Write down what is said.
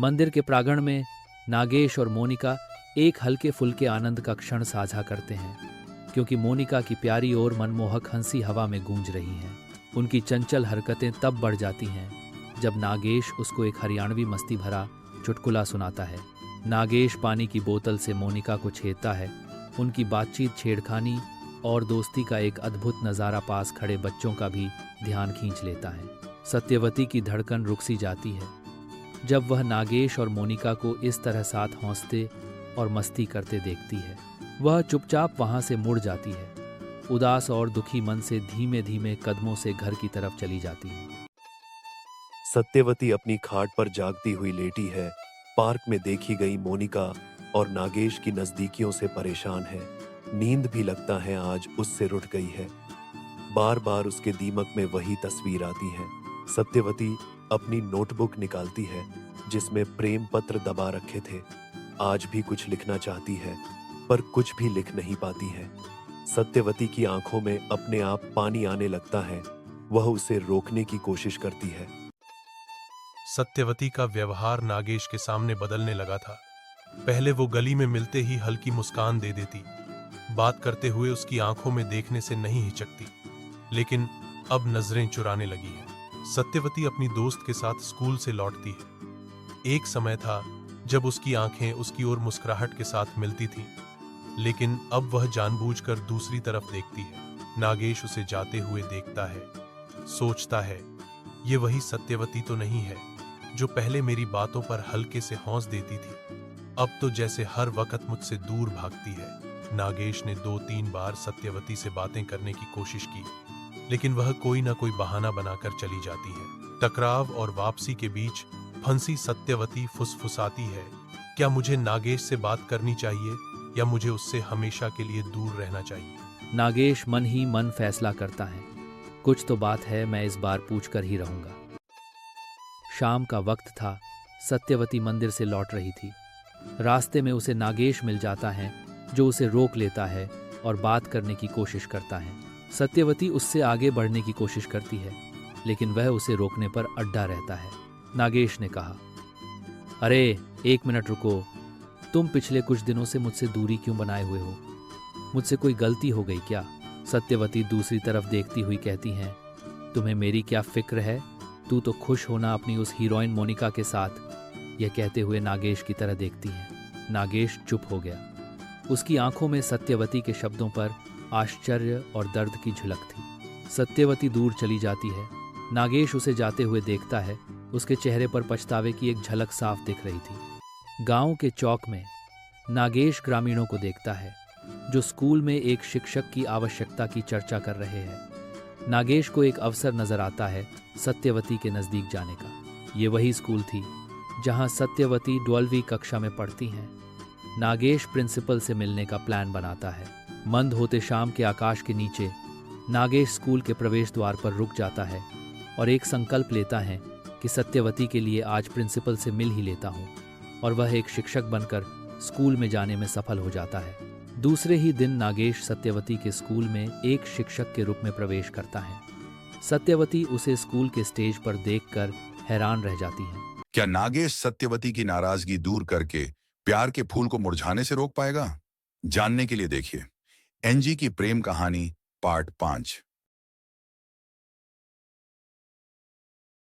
मंदिर के प्रांगण में नागेश और मोनिका एक हल्के फुल्के आनंद का क्षण साझा करते हैं, क्योंकि मोनिका की प्यारी और मनमोहक हंसी हवा में गूंज रही है। उनकी चंचल हरकतें तब बढ़ जाती हैं जब नागेश उसको एक हरियाणवी मस्ती भरा चुटकुला सुनाता है। नागेश पानी की बोतल से मोनिका को छेड़ता है। उनकी बातचीत, छेड़खानी और दोस्ती का एक अद्भुत नज़ारा पास खड़े बच्चों का भी ध्यान खींच लेता है। सत्यवती की धड़कन रुक सी जाती है जब वह नागेश और मोनिका को इस तरह साथ हंसते और मस्ती करते देखती है। वह चुपचाप वहां से मुड़ जाती है, उदास और दुखी मन से धीमे धीमे कदमों से घर की तरफ चली जाती है। सत्यवती अपनी खाट पर जागती हुई लेटी है। पार्क में देखी गई मोनिका और नागेश की नजदीकियों से परेशान है। नींद भी लगता है आज उससे रुठ गई है। बार बार उसके दिमाग में वही तस्वीर आती है। सत्यवती अपनी नोटबुक निकालती है जिसमें प्रेम पत्र दबा रखे थे। आज भी कुछ लिखना चाहती है पर कुछ भी लिख नहीं पाती है। सत्यवती की आंखों में अपने आप पानी आने लगता है। वह उसे रोकने की कोशिश करती है। सत्यवती का व्यवहार नागेश के सामने बदलने लगा था। पहले वो गली में मिलते ही हल्की मुस्कान दे देती, बात करते हुए उसकी आंखों में देखने से नहीं हिचकती, लेकिन अब नजरें चुराने लगी है। सत्यवती अपनी दोस्त के साथ स्कूल से लौटती है। एक समय था जब उसकी आंखें उसकी ओर मुस्कुराहट के साथ मिलती थीं, लेकिन अब वह जानबूझकर दूसरी तरफ देखती है। नागेश उसे जाते हुए देखता है, सोचता है, ये वही सत्यवती तो नहीं है जो पहले मेरी बातों पर हल्के से हौंस देती थी। अब तो जैसे हर वक्त मुझसे दूर भागती है। नागेश ने 2-3 बार सत्यवती से बातें करने की कोशिश की, लेकिन वह कोई ना कोई बहाना बनाकर चली जाती है। टकराव और वापसी के बीच फंसी सत्यवती फुसफुसाती है, क्या मुझे नागेश से बात करनी चाहिए या मुझे उससे हमेशा के लिए दूर रहना चाहिए? नागेश मन ही मन फैसला करता है, कुछ तो बात है, मैं इस बार पूछ कर ही रहूंगा। शाम का वक्त था। सत्यवती मंदिर से लौट रही थी। रास्ते में उसे नागेश मिल जाता है, जो उसे रोक लेता है और बात करने की कोशिश करता है। सत्यवती उससे आगे बढ़ने की कोशिश करती है, लेकिन वह उसे रोकने पर अड्डा रहता है। नागेश ने कहा, अरे 1 मिनट रुको, तुम पिछले कुछ दिनों से मुझसे दूरी क्यों बनाए हुए हो? मुझसे कोई गलती हो गई क्या? सत्यवती दूसरी तरफ देखती हुई कहती हैं, तुम्हें मेरी क्या फिक्र है? तू तो खुश होना अपनी उस हीरोइन मोनिका के साथ। यह कहते हुए नागेश की तरह देखती है। नागेश चुप हो गया। उसकी आंखों में सत्यवती के शब्दों पर आश्चर्य और दर्द की झलक थी। सत्यवती दूर चली जाती है। नागेश उसे जाते हुए देखता है। उसके चेहरे पर पछतावे की एक झलक साफ दिख रही थी। गांव के चौक में नागेश ग्रामीणों को देखता है, जो स्कूल में एक शिक्षक की आवश्यकता की चर्चा कर रहे हैं। नागेश को एक अवसर नजर आता है सत्यवती के नजदीक जाने का। ये वही स्कूल थी जहां सत्यवती 12वीं कक्षा में पढ़ती हैं। नागेश प्रिंसिपल से मिलने का प्लान बनाता है। मंद होते शाम के आकाश के नीचे नागेश स्कूल के प्रवेश द्वार पर रुक जाता है और एक संकल्प लेता है कि सत्यवती के लिए आज प्रिंसिपल से मिल ही लेता हूँ, और वह एक शिक्षक बनकर स्कूल में जाने में सफल हो जाता है। दूसरे ही दिन नागेश सत्यवती के स्कूल में एक शिक्षक के रूप में प्रवेश करता है। सत्यवती उसे स्कूल के स्टेज पर देखकर हैरान रह जाती है। क्या नागेश सत्यवती की नाराजगी दूर करके प्यार के फूल को मुरझाने से रोक पाएगा? जानने के लिए देखिए एनजी की प्रेम कहानी पार्ट 5।